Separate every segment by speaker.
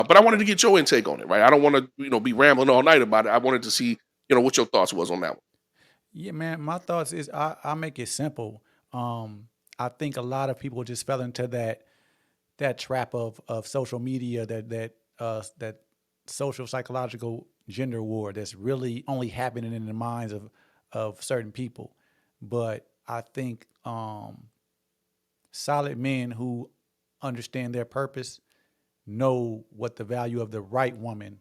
Speaker 1: But I wanted to get your intake on it, right? I don't want to, be rambling all night about it. I wanted to see, what your thoughts was on that one.
Speaker 2: Yeah, man. My thoughts is I make it simple. I think a lot of people just fell into that trap of social media, that social psychological gender war that's really only happening in the minds of certain people. But I think solid men who understand their purpose know what the value of the right woman,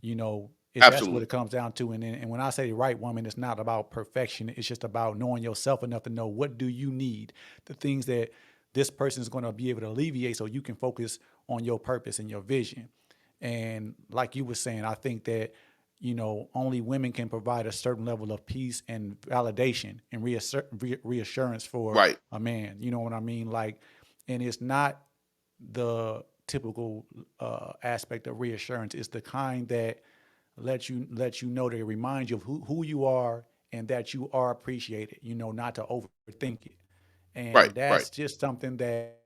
Speaker 2: that's what
Speaker 1: Absolutely.
Speaker 2: it comes down to. And when I say right woman, it's not about perfection. It's just about knowing yourself enough to know what do you need, the things that this person is going to be able to alleviate, so you can focus on your purpose and your vision. And like you were saying, I think that only women can provide a certain level of peace and validation and reassurance for
Speaker 1: Right.
Speaker 2: a man. You know what I mean? Like, and it's not the typical aspect of reassurance. It's the kind that lets you know, that it reminds you of who you are and that you are appreciated. Not to overthink it.
Speaker 1: Right.
Speaker 2: And
Speaker 1: Right.
Speaker 2: that's just something that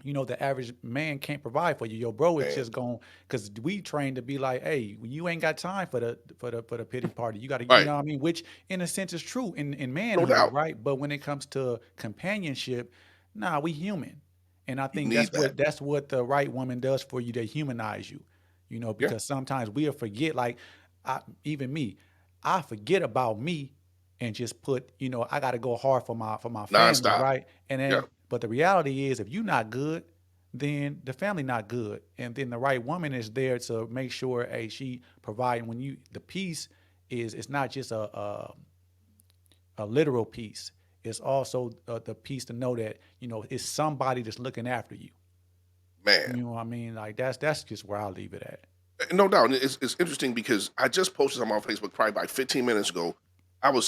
Speaker 2: the average man can't provide for you. Your bro is
Speaker 1: Man.
Speaker 2: just going, because we trained to be like, hey, you ain't got time for the pity party. You got to,
Speaker 1: Right.
Speaker 2: what I mean, which in a sense is true in
Speaker 1: No
Speaker 2: manhood,
Speaker 1: doubt.
Speaker 2: right? But when it comes to companionship, nah, we human. And I
Speaker 1: You
Speaker 2: think
Speaker 1: need that.
Speaker 2: that's what the right woman does for you. They humanize you,
Speaker 1: Yeah.
Speaker 2: because sometimes we'll forget, like, even me, I forget about me and just put, I got to go hard for my family,
Speaker 1: Nonstop.
Speaker 2: right? And
Speaker 1: Yeah.
Speaker 2: then, but the reality is, if you're not good, then the family not good. And then the right woman is there to make sure, hey, she providing, when you, the peace is, it's not just a literal peace. It's also the peace to know that it's somebody that's looking after you.
Speaker 1: Man.
Speaker 2: You know what I mean? Like, that's just where I leave it at.
Speaker 1: No doubt. And it's interesting because I just posted something on Facebook probably about 15 minutes ago.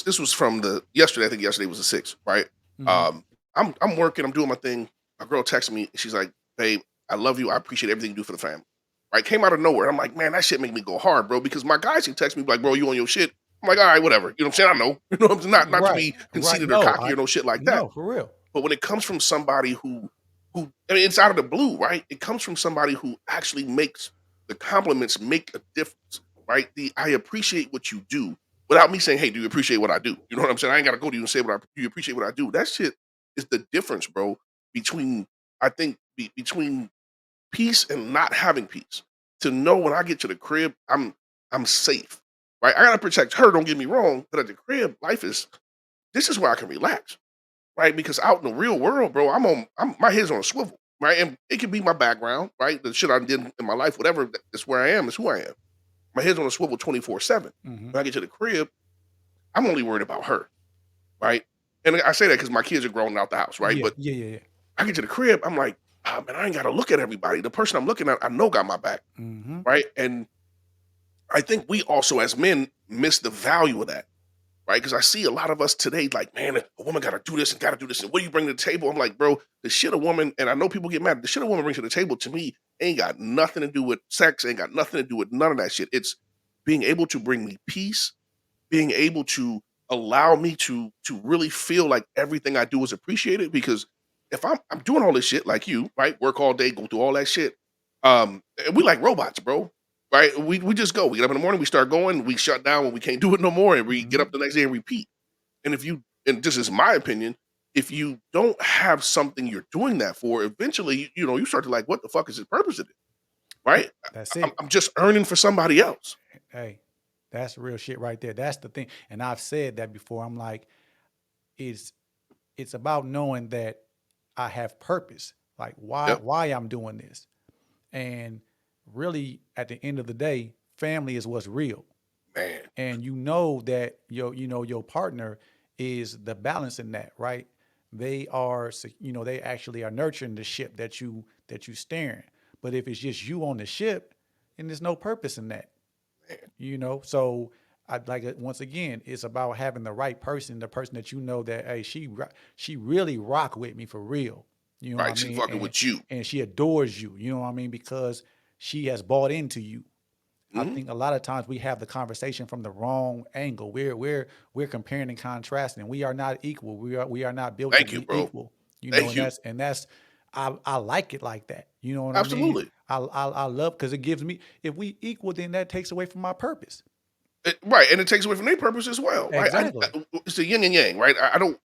Speaker 1: This was from the yesterday. I think yesterday was the 6th, right?
Speaker 2: Hmm.
Speaker 1: I'm working, I'm doing my thing. My girl texted me, and she's like, "Babe, I love you. I appreciate everything you do for the family." Right? Came out of nowhere. I'm like, man, that shit make me go hard, bro. Because my guys, he text me like, "Bro, you on your shit?" I'm like, all right, whatever. You know what I'm saying? I know. You know what I'm saying? Not to
Speaker 2: Right,
Speaker 1: be
Speaker 2: right.
Speaker 1: conceited or
Speaker 2: No,
Speaker 1: cocky or no shit like that.
Speaker 2: no, for real.
Speaker 1: But when it comes from somebody who I mean, it's out of the blue, right? It comes from somebody who actually makes the compliments make a difference, right? The I appreciate what you do without me saying, "Hey, do you appreciate what I do?" You know what I'm saying? I ain't got to go to you and say do you appreciate what I do. That shit is the difference, bro, between I think between peace and not having peace. To know when I get to the crib, I'm safe, right? I gotta protect her. Don't get me wrong, but at the crib, life is this is where I can relax, right? Because out in the real world, bro, my head's on a swivel, right? And it could be my background, right? The shit I did in my life, whatever. That's where I am. Is who I am. My head's on a swivel 24/7.
Speaker 2: Hmm.
Speaker 1: When I get to the crib, I'm only worried about her, right? And I say that because my kids are grown out the house, right?
Speaker 2: Yeah,
Speaker 1: But
Speaker 2: yeah, yeah, yeah.
Speaker 1: I get to the crib, I'm like, oh, man, I ain't got to look at everybody. The person I'm looking at, I know got my back,
Speaker 2: Hmm.
Speaker 1: right? And I think we also, as men, miss the value of that, right? Because I see a lot of us today, like, man, a woman got to do this and got to do this. And what do you bring to the table? I'm like, bro, the shit a woman, and I know people get mad, the shit a woman brings to the table to me ain't got nothing to do with sex, ain't got nothing to do with none of that shit. It's being able to bring me peace, being able to allow me to really feel like everything I do is appreciated. Because if I'm doing all this shit like you, right? Work all day, go through all that shit. And we like robots, bro. Right? We just go. We get up in the morning, we start going, we shut down when we can't do it no more, and we get up
Speaker 2: Hmm.
Speaker 1: the next day and repeat. And if you and this is my opinion, if you don't have something you're doing that for, eventually, you start to like, what the fuck is the purpose of it? Right?
Speaker 2: That's
Speaker 1: I'm,
Speaker 2: it.
Speaker 1: I'm just earning for somebody else.
Speaker 2: Hey, that's real shit right there. That's the thing. And I've said that before. I'm like, it's it's about knowing that I have purpose. Like, why
Speaker 1: Yep.
Speaker 2: why I'm doing this. And really, at the end of the day, family is what's real.
Speaker 1: Man.
Speaker 2: And you know that your partner is the balance in that, right? They are, they actually are nurturing the ship that you steering. But if it's just you on the ship, then there's no purpose in that. So I like it. Once again, it's about having the right person, the person that that, hey, she really rock with me for real. You know what I
Speaker 1: Right. She
Speaker 2: mean?
Speaker 1: fucking
Speaker 2: And
Speaker 1: with you.
Speaker 2: and she adores you. You know what I mean? Because she has bought into you. I
Speaker 1: Mhm.
Speaker 2: think a lot of times we have the conversation from the wrong angle. We're comparing and contrasting. We are not equal. We are not built to
Speaker 1: Thank you,
Speaker 2: be
Speaker 1: bro.
Speaker 2: equal. And
Speaker 1: Thank you.
Speaker 2: that's I like it like that. You know what I mean?
Speaker 1: Absolutely.
Speaker 2: I love because it gives me, if we equal, then that takes away from my purpose.
Speaker 1: Right, and it takes away from their purpose as well, right?
Speaker 2: Exactly.
Speaker 1: It's the yin and yang, right? I don't